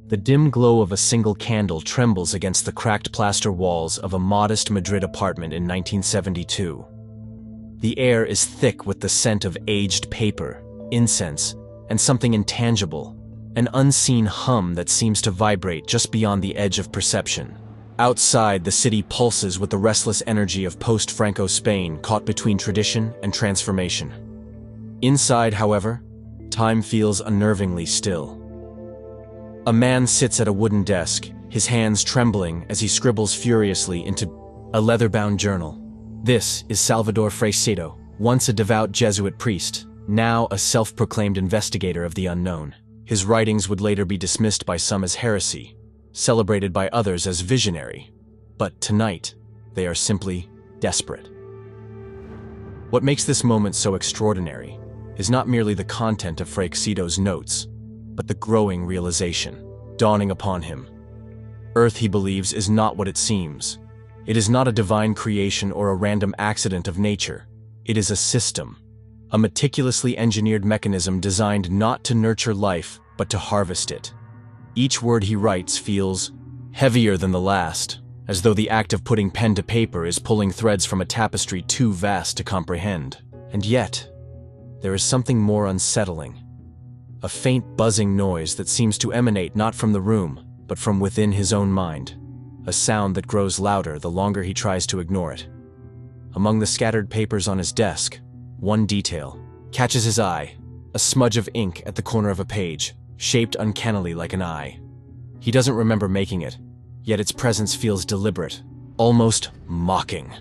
The dim glow of a single candle trembles against the cracked plaster walls of a modest Madrid apartment in 1972. The air is thick with the scent of aged paper, incense, and something intangible, an unseen hum that seems to vibrate just beyond the edge of perception. Outside, the city pulses with the restless energy of post-Franco Spain caught between tradition and transformation. Inside, however, time feels unnervingly still. A man sits at a wooden desk, his hands trembling as he scribbles furiously into a leather-bound journal. This is Salvador Freixedo, once a devout Jesuit priest, now a self-proclaimed investigator of the unknown. His writings would later be dismissed by some as heresy, celebrated by others as visionary, but tonight, they are simply desperate. What makes this moment so extraordinary is not merely the content of Freixedo's notes, but the growing realization dawning upon him. Earth, he believes, is not what it seems. It is not a divine creation or a random accident of nature. It is a system, a meticulously engineered mechanism designed not to nurture life, but to harvest it. Each word he writes feels heavier than the last, as though the act of putting pen to paper is pulling threads from a tapestry too vast to comprehend. And yet, there is something more unsettling. A faint buzzing noise that seems to emanate not from the room, but from within his own mind. A sound that grows louder the longer he tries to ignore it. Among the scattered papers on his desk, one detail catches his eye, a smudge of ink at the corner of a page, shaped uncannily like an eye. He doesn't remember making it, yet its presence feels deliberate, almost mocking.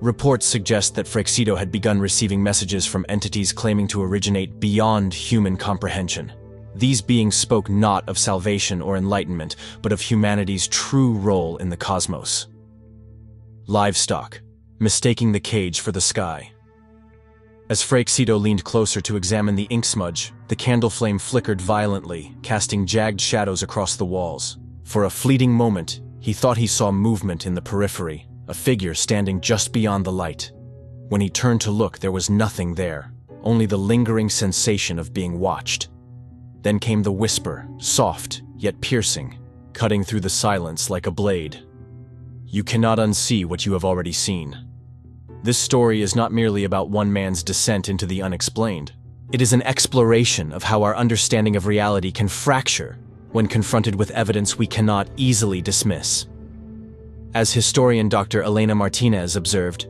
Reports suggest that Freixedo had begun receiving messages from entities claiming to originate beyond human comprehension. These beings spoke not of salvation or enlightenment, but of humanity's true role in the cosmos. Livestock, mistaking the cage for the sky. As Freixedo leaned closer to examine the ink smudge, the candle flame flickered violently, casting jagged shadows across the walls. For a fleeting moment, he thought he saw movement in the periphery, a figure standing just beyond the light. When he turned to look, there was nothing there, only the lingering sensation of being watched. Then came the whisper, soft yet piercing, cutting through the silence like a blade. You cannot unsee what you have already seen. This story is not merely about one man's descent into the unexplained. It is an exploration of how our understanding of reality can fracture when confronted with evidence we cannot easily dismiss. As historian Dr. Elena Martinez observed,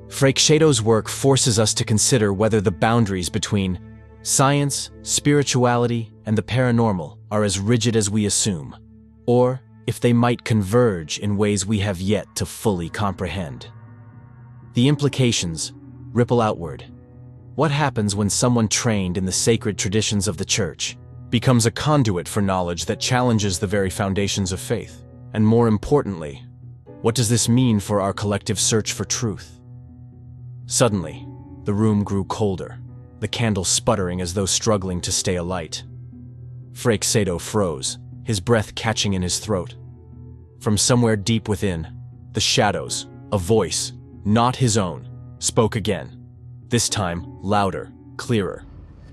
Freixedo's work forces us to consider whether the boundaries between science, spirituality, and the paranormal are as rigid as we assume, or if they might converge in ways we have yet to fully comprehend. The implications ripple outward. What happens when someone trained in the sacred traditions of the Church becomes a conduit for knowledge that challenges the very foundations of faith? And more importantly, what does this mean for our collective search for truth? Suddenly, the room grew colder, the candle sputtering as though struggling to stay alight. Freixedo froze, his breath catching in his throat. From somewhere deep within, the shadows, a voice, not his own, spoke again. This time, louder, clearer.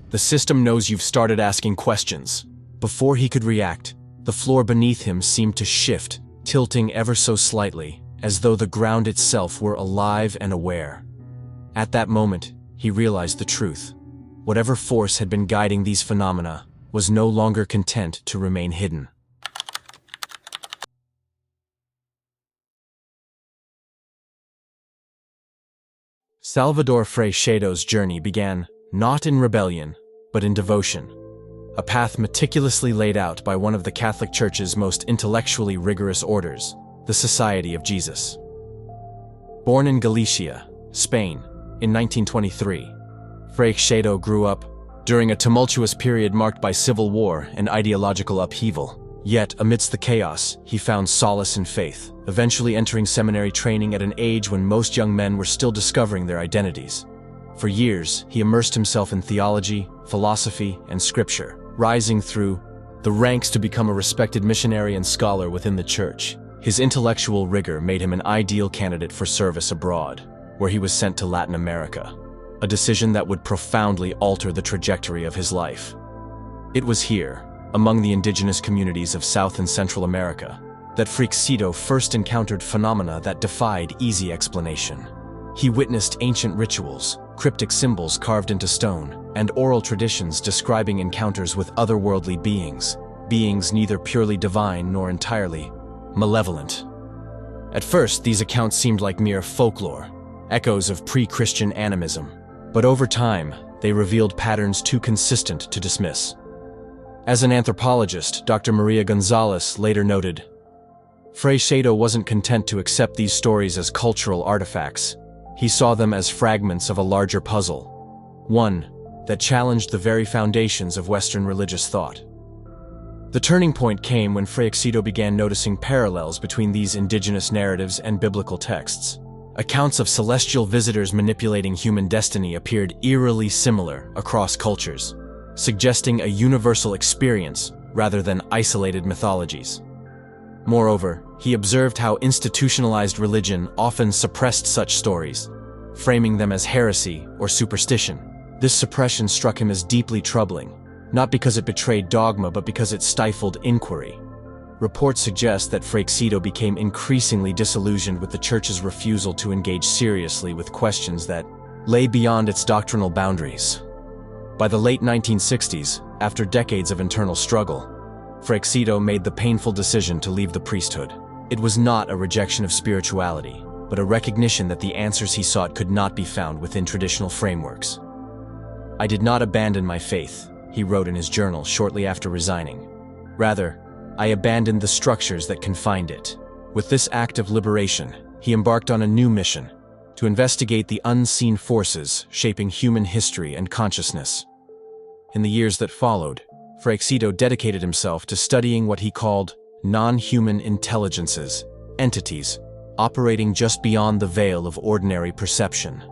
The system knows you've started asking questions. Before he could react, the floor beneath him seemed to shift, tilting ever so slightly, as though the ground itself were alive and aware. At that moment, he realized the truth. Whatever force had been guiding these phenomena was no longer content to remain hidden. Salvador Freixedo's journey began not in rebellion, but in devotion, a path meticulously laid out by one of the Catholic Church's most intellectually rigorous orders, the Society of Jesus. Born in Galicia, Spain, in 1923, Freixedo grew up during a tumultuous period marked by civil war and ideological upheaval. Yet, amidst the chaos, he found solace in faith, eventually entering seminary training at an age when most young men were still discovering their identities. For years, he immersed himself in theology, philosophy, and scripture, rising through the ranks to become a respected missionary and scholar within the church. His intellectual rigor made him an ideal candidate for service abroad, where he was sent to Latin America, a decision that would profoundly alter the trajectory of his life. It was here, among the indigenous communities of South and Central America, that Freixedo first encountered phenomena that defied easy explanation. He witnessed ancient rituals, cryptic symbols carved into stone, and oral traditions describing encounters with otherworldly beings neither purely divine nor entirely malevolent. At first, these accounts seemed like mere folklore, echoes of pre-Christian animism, but over time, they revealed patterns too consistent to dismiss. As an anthropologist, Dr. Maria Gonzalez later noted, Freixedo wasn't content to accept these stories as cultural artifacts. He saw them as fragments of a larger puzzle, one that challenged the very foundations of Western religious thought. The turning point came when Freixedo began noticing parallels between these indigenous narratives and biblical texts. Accounts of celestial visitors manipulating human destiny appeared eerily similar across cultures, suggesting a universal experience rather than isolated mythologies. Moreover, he observed how institutionalized religion often suppressed such stories, framing them as heresy or superstition. This suppression struck him as deeply troubling, not because it betrayed dogma but because it stifled inquiry. Reports suggest that Freixedo became increasingly disillusioned with the Church's refusal to engage seriously with questions that lay beyond its doctrinal boundaries. By the late 1960s, after decades of internal struggle, Freixedo made the painful decision to leave the priesthood. It was not a rejection of spirituality, but a recognition that the answers he sought could not be found within traditional frameworks. "I did not abandon my faith," he wrote in his journal shortly after resigning. "Rather, I abandoned the structures that confined it." With this act of liberation, he embarked on a new mission, to investigate the unseen forces shaping human history and consciousness. In the years that followed, Freixedo dedicated himself to studying what he called non-human intelligences, entities operating just beyond the veil of ordinary perception.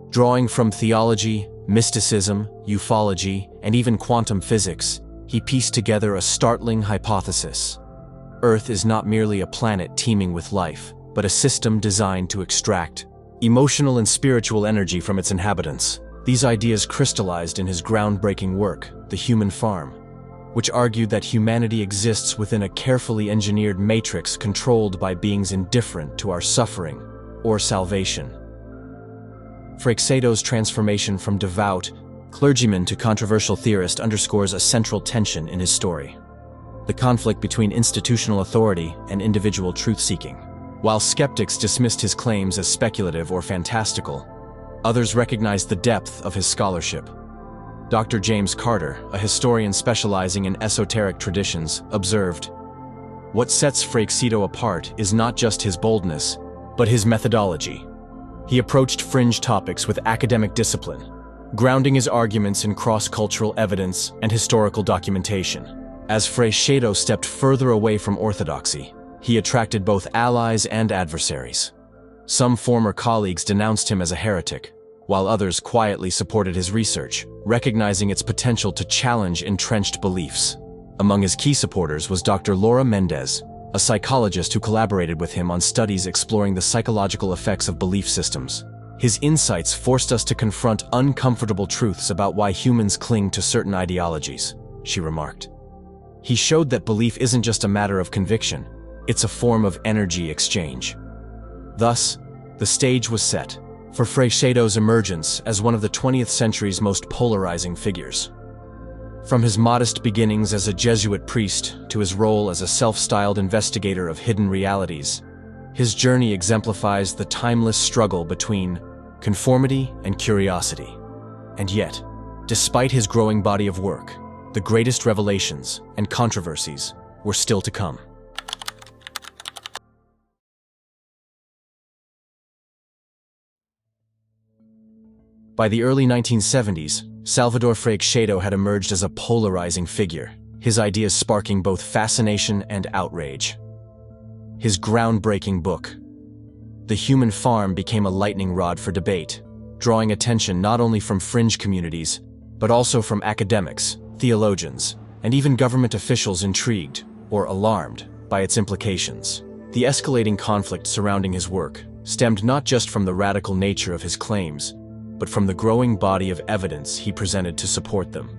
Drawing from theology, mysticism, ufology, and even quantum physics, he pieced together a startling hypothesis. Earth is not merely a planet teeming with life, but a system designed to extract emotional and spiritual energy from its inhabitants. These ideas crystallized in his groundbreaking work, The Human Farm, which argued that humanity exists within a carefully engineered matrix controlled by beings indifferent to our suffering or salvation. Freixedo's transformation from devout clergyman to controversial theorist underscores a central tension in his story: the conflict between institutional authority and individual truth-seeking. While skeptics dismissed his claims as speculative or fantastical, others recognized the depth of his scholarship. Dr. James Carter, a historian specializing in esoteric traditions, observed, "What sets Freixedo apart is not just his boldness, but his methodology." He approached fringe topics with academic discipline, grounding his arguments in cross-cultural evidence and historical documentation. As Freixedo stepped further away from orthodoxy, he attracted both allies and adversaries. Some former colleagues denounced him as a heretic, while others quietly supported his research, recognizing its potential to challenge entrenched beliefs. Among his key supporters was Dr. Laura Mendez, a psychologist who collaborated with him on studies exploring the psychological effects of belief systems. His insights forced us to confront uncomfortable truths about why humans cling to certain ideologies, she remarked. He showed that belief isn't just a matter of conviction, it's a form of energy exchange. Thus, the stage was set for Freixedo's emergence as one of the 20th century's most polarizing figures. From his modest beginnings as a Jesuit priest to his role as a self-styled investigator of hidden realities, his journey exemplifies the timeless struggle between conformity and curiosity. And yet, despite his growing body of work, the greatest revelations and controversies were still to come. By the early 1970s, Salvador Freixedo had emerged as a polarizing figure, his ideas sparking both fascination and outrage. His groundbreaking book, The Human Farm, became a lightning rod for debate, drawing attention not only from fringe communities, but also from academics, theologians, and even government officials intrigued or alarmed by its implications. The escalating conflict surrounding his work stemmed not just from the radical nature of his claims, but from the growing body of evidence he presented to support them.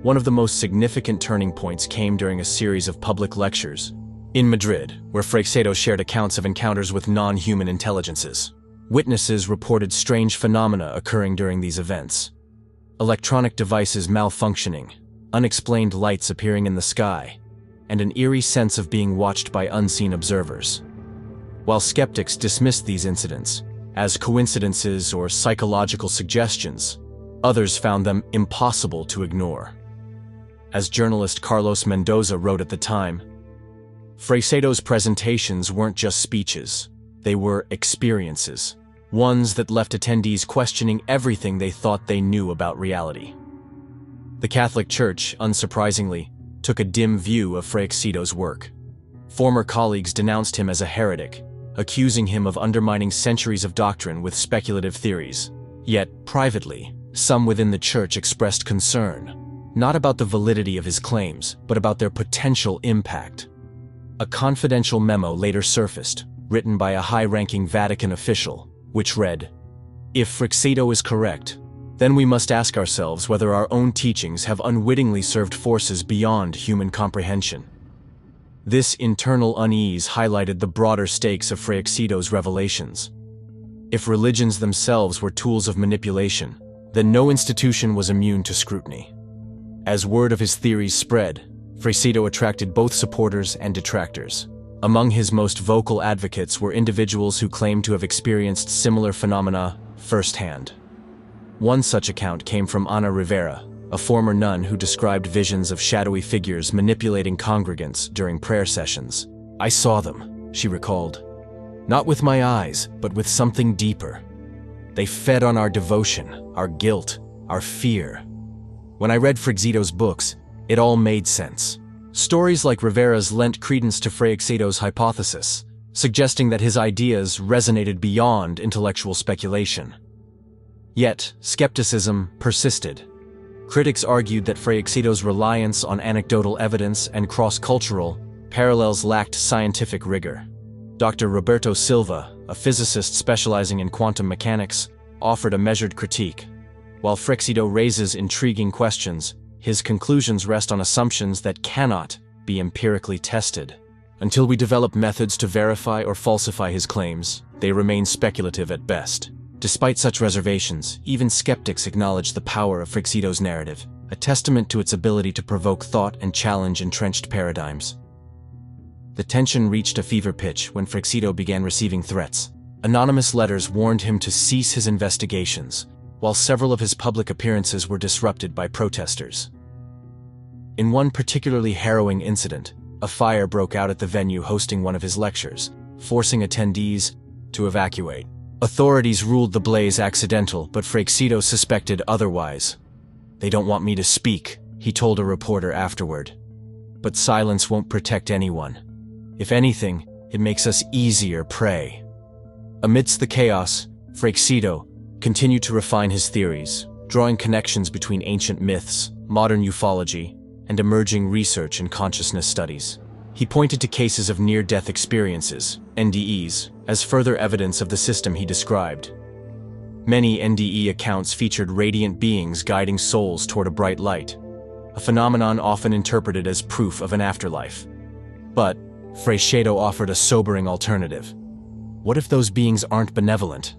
One of the most significant turning points came during a series of public lectures in Madrid, where Freixedo shared accounts of encounters with non-human intelligences. Witnesses reported strange phenomena occurring during these events. Electronic devices malfunctioning, unexplained lights appearing in the sky, and an eerie sense of being watched by unseen observers. While skeptics dismissed these incidents as coincidences or psychological suggestions, others found them impossible to ignore. As journalist Carlos Mendoza wrote at the time, Freixedo's presentations weren't just speeches, they were experiences, ones that left attendees questioning everything they thought they knew about reality. The Catholic Church, unsurprisingly, took a dim view of Freixedo's work. Former colleagues denounced him as a heretic, accusing him of undermining centuries of doctrine with speculative theories. Yet, privately, some within the church expressed concern, not about the validity of his claims, but about their potential impact. A confidential memo later surfaced, written by a high-ranking Vatican official, which read, "If Freixedo is correct, then we must ask ourselves whether our own teachings have unwittingly served forces beyond human comprehension." This internal unease highlighted the broader stakes of Freixedo's revelations. If religions themselves were tools of manipulation, then no institution was immune to scrutiny. As word of his theories spread, Freixedo attracted both supporters and detractors. Among his most vocal advocates were individuals who claimed to have experienced similar phenomena firsthand. One such account came from Ana Rivera, a former nun who described visions of shadowy figures manipulating congregants during prayer sessions. "I saw them," she recalled. "Not with my eyes, but with something deeper. They fed on our devotion, our guilt, our fear. When I read Freixedo's books, it all made sense." Stories like Rivera's lent credence to Freixedo's hypothesis, suggesting that his ideas resonated beyond intellectual speculation. Yet, skepticism persisted. Critics argued that Freixedo's reliance on anecdotal evidence and cross-cultural parallels lacked scientific rigor. Dr. Roberto Silva, a physicist specializing in quantum mechanics, offered a measured critique. While Freixedo raises intriguing questions, his conclusions rest on assumptions that cannot be empirically tested. Until we develop methods to verify or falsify his claims, they remain speculative at best. Despite such reservations, even skeptics acknowledge the power of Freixedo's narrative, a testament to its ability to provoke thought and challenge entrenched paradigms. The tension reached a fever pitch when Freixedo began receiving threats. Anonymous letters warned him to cease his investigations, while several of his public appearances were disrupted by protesters. In one particularly harrowing incident, a fire broke out at the venue hosting one of his lectures, forcing attendees to evacuate. Authorities ruled the blaze accidental, but Freixedo suspected otherwise. "They don't want me to speak," he told a reporter afterward. "But silence won't protect anyone. If anything, it makes us easier prey." Amidst the chaos, Freixedo continued to refine his theories, drawing connections between ancient myths, modern ufology, and emerging research in consciousness studies. He pointed to cases of near-death experiences, NDEs, as further evidence of the system he described. Many NDE accounts featured radiant beings guiding souls toward a bright light, a phenomenon often interpreted as proof of an afterlife. But Freixedo offered a sobering alternative. What if those beings aren't benevolent?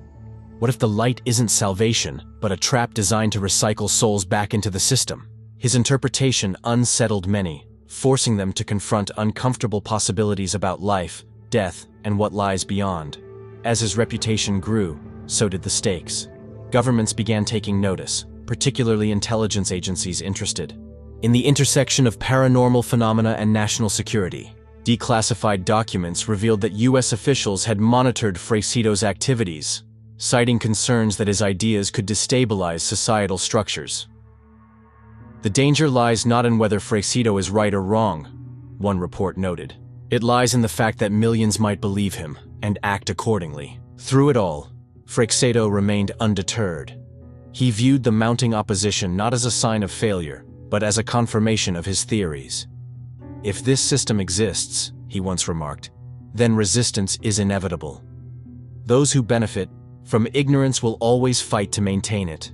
What if the light isn't salvation, but a trap designed to recycle souls back into the system? His interpretation unsettled many, forcing them to confront uncomfortable possibilities about life, death, and what lies beyond. As his reputation grew, so did the stakes. Governments began taking notice, particularly intelligence agencies interested in the intersection of paranormal phenomena and national security. Declassified documents revealed that U.S. officials had monitored Freixedo's activities, citing concerns that his ideas could destabilize societal structures. "The danger lies not in whether Freixedo is right or wrong," one report noted. "It lies in the fact that millions might believe him and act accordingly." Through it all, Freixedo remained undeterred. He viewed the mounting opposition not as a sign of failure, but as a confirmation of his theories. "If this system exists," he once remarked, "then resistance is inevitable. Those who benefit from ignorance will always fight to maintain it."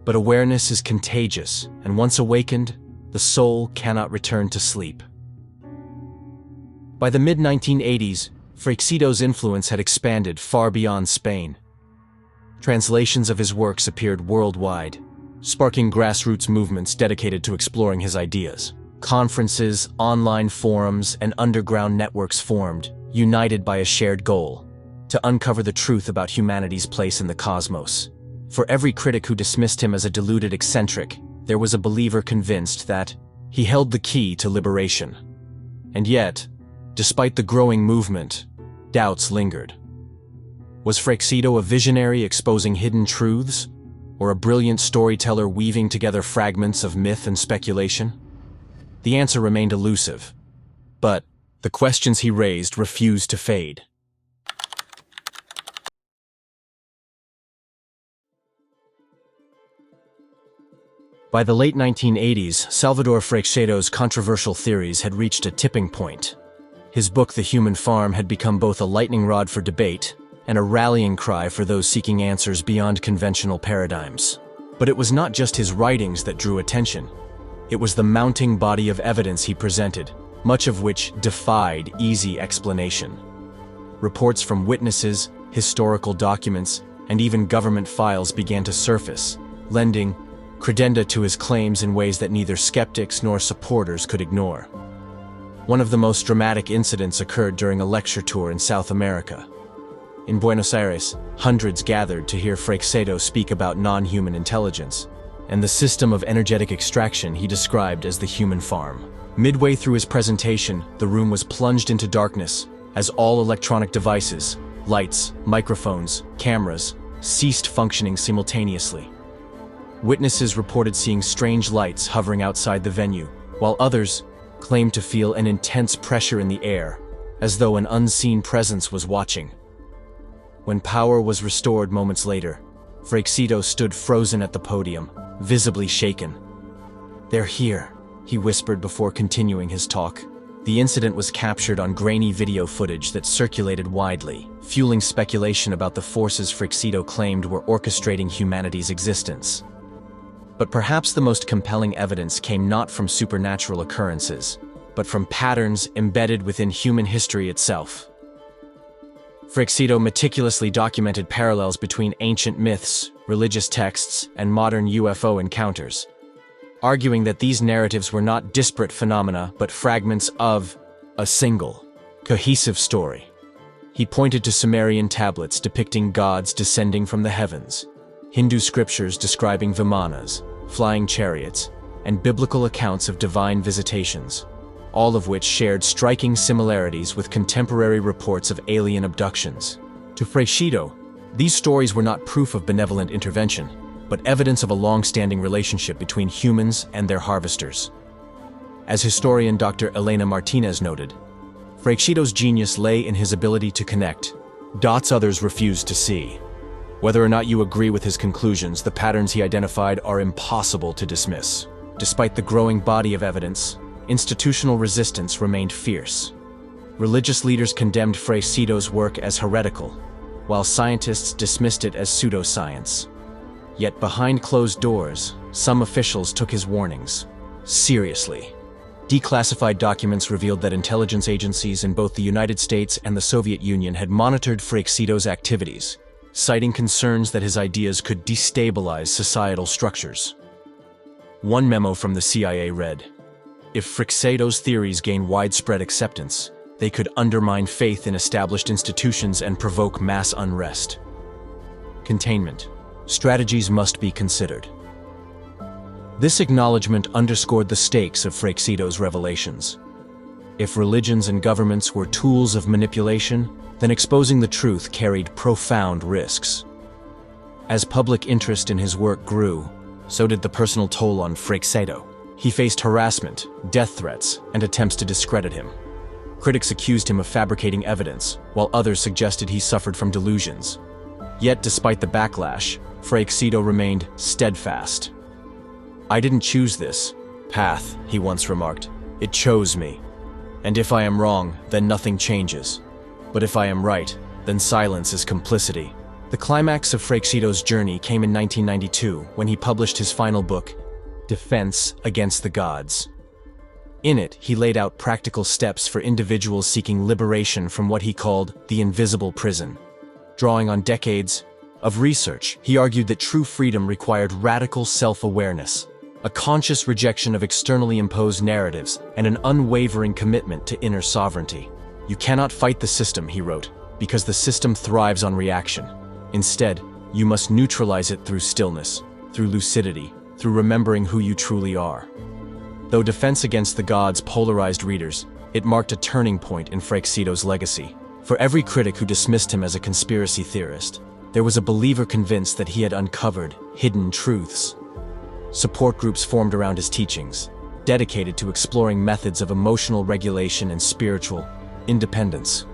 But awareness is contagious, and once awakened, the soul cannot return to sleep. By the mid-1980s, Freixedo's influence had expanded far beyond Spain. Translations of his works appeared worldwide, sparking grassroots movements dedicated to exploring his ideas. Conferences, online forums, and underground networks formed, united by a shared goal: to uncover the truth about humanity's place in the cosmos. For every critic who dismissed him as a deluded eccentric, there was a believer convinced that he held the key to liberation. And yet, despite the growing movement, doubts lingered. Was Freixedo a visionary exposing hidden truths, or a brilliant storyteller weaving together fragments of myth and speculation? The answer remained elusive, but the questions he raised refused to fade. By the late 1980s, Salvador Freixedo's controversial theories had reached a tipping point. His book, The Human Farm, had become both a lightning rod for debate and a rallying cry for those seeking answers beyond conventional paradigms. But it was not just his writings that drew attention. It was the mounting body of evidence he presented, much of which defied easy explanation. Reports from witnesses, historical documents, and even government files began to surface, lending credenda to his claims in ways that neither skeptics nor supporters could ignore. One of the most dramatic incidents occurred during a lecture tour in South America. In Buenos Aires, hundreds gathered to hear Freixedo speak about non-human intelligence and the system of energetic extraction he described as the human farm. Midway through his presentation, the room was plunged into darkness as all electronic devices, lights, microphones, cameras, ceased functioning simultaneously. Witnesses reported seeing strange lights hovering outside the venue, while others claimed to feel an intense pressure in the air, as though an unseen presence was watching. When power was restored moments later, Freixedo stood frozen at the podium, visibly shaken. "They're here," he whispered before continuing his talk. The incident was captured on grainy video footage that circulated widely, fueling speculation about the forces Freixedo claimed were orchestrating humanity's existence. But perhaps the most compelling evidence came not from supernatural occurrences, but from patterns embedded within human history itself. Freixedo meticulously documented parallels between ancient myths, religious texts, and modern UFO encounters, arguing that these narratives were not disparate phenomena but fragments of a single, cohesive story. He pointed to Sumerian tablets depicting gods descending from the heavens, Hindu scriptures describing vimanas, flying chariots, and biblical accounts of divine visitations, all of which shared striking similarities with contemporary reports of alien abductions. To Freixedo, these stories were not proof of benevolent intervention, but evidence of a long-standing relationship between humans and their harvesters. As historian Dr. Elena Martinez noted, Freixedo's genius lay in his ability to connect dots others refused to see. Whether or not you agree with his conclusions, the patterns he identified are impossible to dismiss. Despite the growing body of evidence, institutional resistance remained fierce. Religious leaders condemned Freixedo's work as heretical, while scientists dismissed it as pseudoscience. Yet behind closed doors, some officials took his warnings seriously. Declassified documents revealed that intelligence agencies in both the United States and the Soviet Union had monitored Freixedo's activities, citing concerns that his ideas could destabilize societal structures. One memo from the CIA read, "If Freixedo's theories gain widespread acceptance, they could undermine faith in established institutions and provoke mass unrest." Containment. Strategies must be considered. This acknowledgement underscored the stakes of Freixedo's revelations. If religions and governments were tools of manipulation, then exposing the truth carried profound risks. As public interest in his work grew, so did the personal toll on Freixedo. He faced harassment, death threats, and attempts to discredit him. Critics accused him of fabricating evidence, while others suggested he suffered from delusions. Yet, despite the backlash, Freixedo remained steadfast. "I didn't choose this path," he once remarked. "It chose me. And if I am wrong, then nothing changes. But if I am right, then silence is complicity." The climax of Freixedo's journey came in 1992 when he published his final book, Defense Against the Gods. In it, he laid out practical steps for individuals seeking liberation from what he called the invisible prison. Drawing on decades of research, he argued that true freedom required radical self-awareness, a conscious rejection of externally imposed narratives, and an unwavering commitment to inner sovereignty. You cannot fight the system, he wrote, because the system thrives on reaction. Instead, you must neutralize it through stillness, through lucidity, through remembering who you truly are. Though Defense Against the Gods polarized readers, it marked a turning point in Freixedo's legacy. For every critic who dismissed him as a conspiracy theorist, there was a believer convinced that he had uncovered hidden truths. Support groups formed around his teachings, dedicated to exploring methods of emotional regulation and spiritual independence.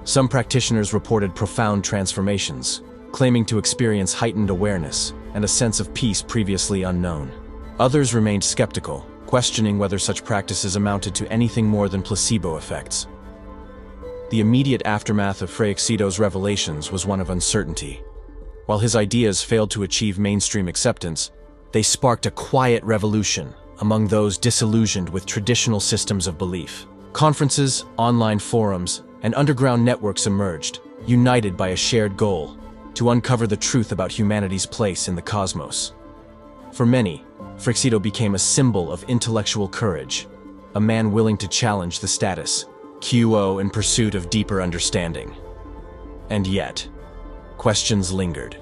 Some practitioners reported profound transformations, claiming to experience heightened awareness and a sense of peace previously unknown. Others remained skeptical, questioning whether such practices amounted to anything more than placebo effects. The immediate aftermath of Freixedo's revelations was one of uncertainty. While his ideas failed to achieve mainstream acceptance, they sparked a quiet revolution among those disillusioned with traditional systems of belief. Conferences, online forums, and underground networks emerged, united by a shared goal: to uncover the truth about humanity's place in the cosmos. For many, Freixedo became a symbol of intellectual courage, a man willing to challenge the status quo in pursuit of deeper understanding. And yet, questions lingered.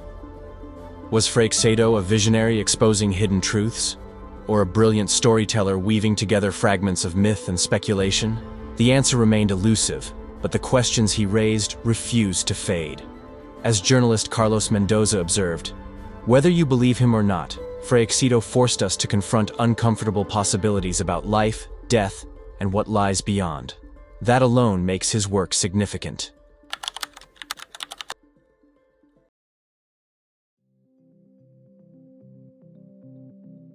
Was Freixedo a visionary exposing hidden truths, or a brilliant storyteller weaving together fragments of myth and speculation? The answer remained elusive, but the questions he raised refused to fade. As journalist Carlos Mendoza observed, "Whether you believe him or not, Freixedo forced us to confront uncomfortable possibilities about life, death, and what lies beyond. That alone makes his work significant."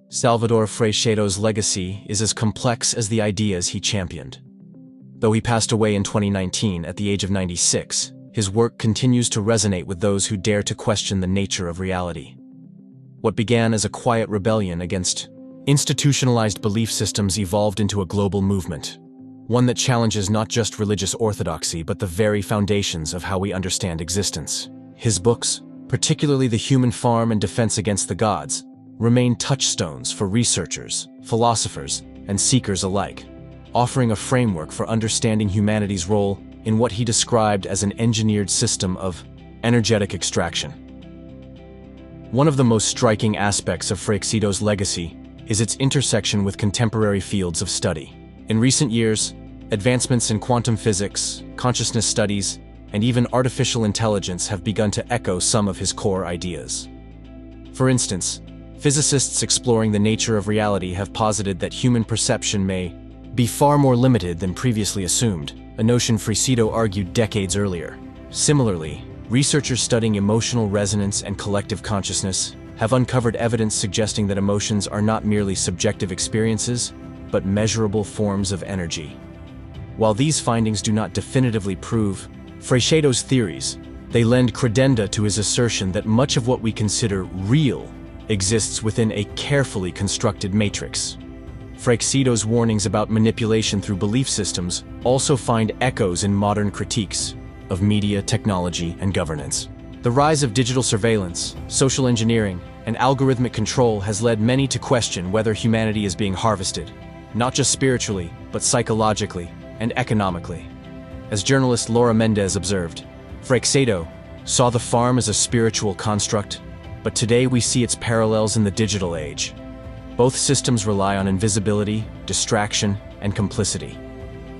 Salvador Freixedo's legacy is as complex as the ideas he championed. Though he passed away in 2019 at the age of 96, his work continues to resonate with those who dare to question the nature of reality. What began as a quiet rebellion against institutionalized belief systems evolved into a global movement, one that challenges not just religious orthodoxy but the very foundations of how we understand existence. His books, particularly The Human Farm and Defense Against the Gods, remain touchstones for researchers, philosophers, and seekers alike, offering a framework for understanding humanity's role in what he described as an engineered system of energetic extraction. One of the most striking aspects of Freixedo's legacy is its intersection with contemporary fields of study. In recent years, advancements in quantum physics, consciousness studies, and even artificial intelligence have begun to echo some of his core ideas. For instance, physicists exploring the nature of reality have posited that human perception may be far more limited than previously assumed, a notion Freixedo argued decades earlier. Similarly, researchers studying emotional resonance and collective consciousness have uncovered evidence suggesting that emotions are not merely subjective experiences, but measurable forms of energy. While these findings do not definitively prove Freixedo's theories, they lend credenda to his assertion that much of what we consider real exists within a carefully constructed matrix. Freixedo's warnings about manipulation through belief systems also find echoes in modern critiques of media, technology, and governance. The rise of digital surveillance, social engineering, and algorithmic control has led many to question whether humanity is being harvested, not just spiritually, but psychologically and economically. As journalist Laura Mendez observed, Freixedo saw the farm as a spiritual construct, but today we see its parallels in the digital age. Both systems rely on invisibility, distraction, and complicity.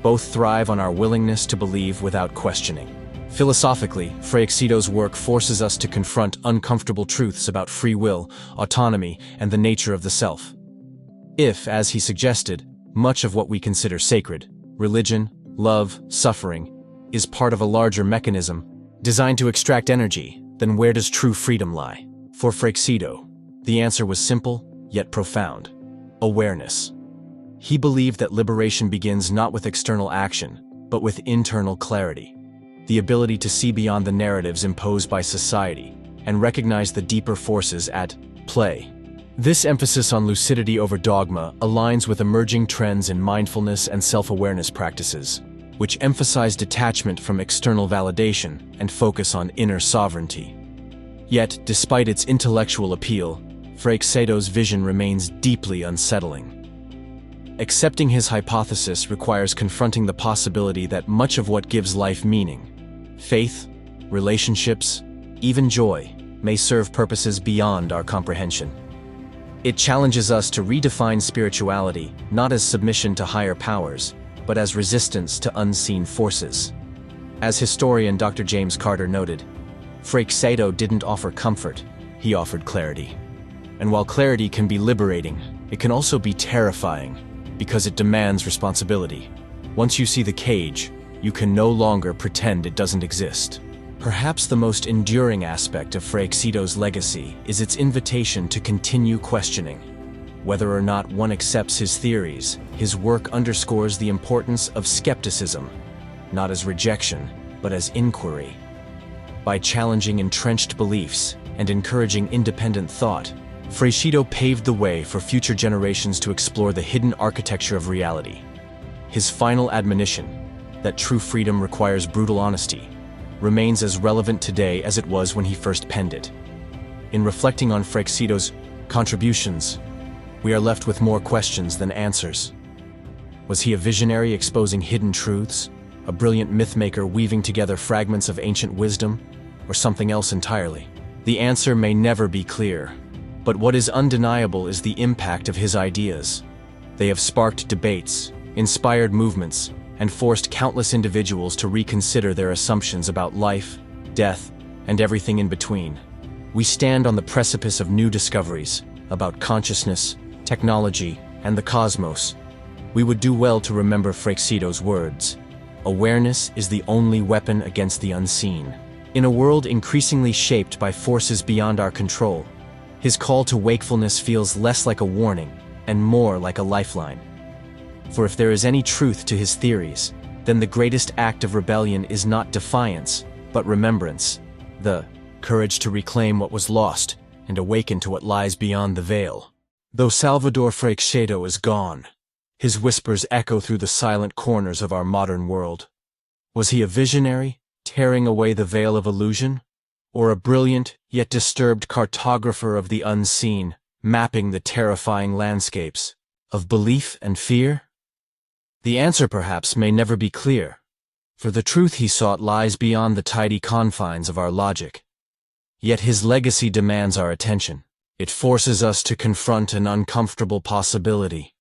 Both thrive on our willingness to believe without questioning. Philosophically, Freixedo's work forces us to confront uncomfortable truths about free will, autonomy, and the nature of the self. If, as he suggested, much of what we consider sacred, religion, love, suffering, is part of a larger mechanism designed to extract energy, then where does true freedom lie? For Freixedo, the answer was simple, yet profound: awareness. He believed that liberation begins not with external action, but with internal clarity. the ability to see beyond the narratives imposed by society and recognize the deeper forces at play. This emphasis on lucidity over dogma aligns with emerging trends in mindfulness and self-awareness practices, which emphasize detachment from external validation and focus on inner sovereignty. Yet, despite its intellectual appeal, Freixedo's vision remains deeply unsettling. Accepting his hypothesis requires confronting the possibility that much of what gives life meaning, faith, relationships, even joy, may serve purposes beyond our comprehension. It challenges us to redefine spirituality not as submission to higher powers, but as resistance to unseen forces. As historian Dr. James Carter noted, Freixedo didn't offer comfort, he offered clarity. And while clarity can be liberating, it can also be terrifying, because it demands responsibility. Once you see the cage, you can no longer pretend it doesn't exist. Perhaps the most enduring aspect of Freixedo's legacy is its invitation to continue questioning. Whether or not one accepts his theories, his work underscores the importance of skepticism, not as rejection, but as inquiry. By challenging entrenched beliefs and encouraging independent thought, Freixedo paved the way for future generations to explore the hidden architecture of reality. His final admonition, that true freedom requires brutal honesty, remains as relevant today as it was when he first penned it. In reflecting on Freixedo's contributions, we are left with more questions than answers. Was he a visionary exposing hidden truths, a brilliant mythmaker weaving together fragments of ancient wisdom, or something else entirely? The answer may never be clear, but what is undeniable is the impact of his ideas. They have sparked debates, inspired movements, and forced countless individuals to reconsider their assumptions about life, death, and everything in between. We stand on the precipice of new discoveries about consciousness, technology, and the cosmos. We would do well to remember Freixedo's words: "Awareness is the only weapon against the unseen." In a world increasingly shaped by forces beyond our control, his call to wakefulness feels less like a warning and more like a lifeline. For if there is any truth to his theories, then the greatest act of rebellion is not defiance, but remembrance, the courage to reclaim what was lost and awaken to what lies beyond the veil. Though Salvador Freixedo is gone, his whispers echo through the silent corners of our modern world. Was he a visionary, tearing away the veil of illusion, or a brilliant yet disturbed cartographer of the unseen, mapping the terrifying landscapes of belief and fear? The answer perhaps may never be clear, for the truth he sought lies beyond the tidy confines of our logic. Yet his legacy demands our attention. It forces us to confront an uncomfortable possibility: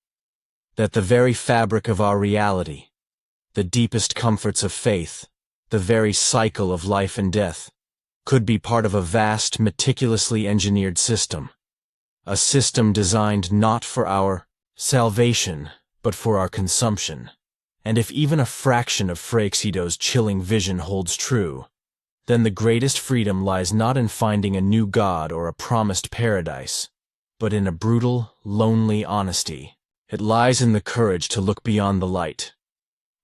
that the very fabric of our reality, the deepest comforts of faith, the very cycle of life and death, could be part of a vast, meticulously engineered system. A system designed not for our salvation, but for our consumption. And if even a fraction of Freixedo's chilling vision holds true, then the greatest freedom lies not in finding a new god or a promised paradise, but in a brutal, lonely honesty. It lies in the courage to look beyond the light,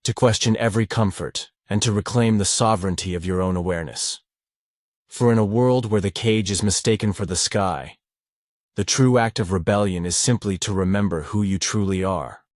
to question every comfort, and to reclaim the sovereignty of your own awareness. For in a world where the cage is mistaken for the sky, the true act of rebellion is simply to remember who you truly are.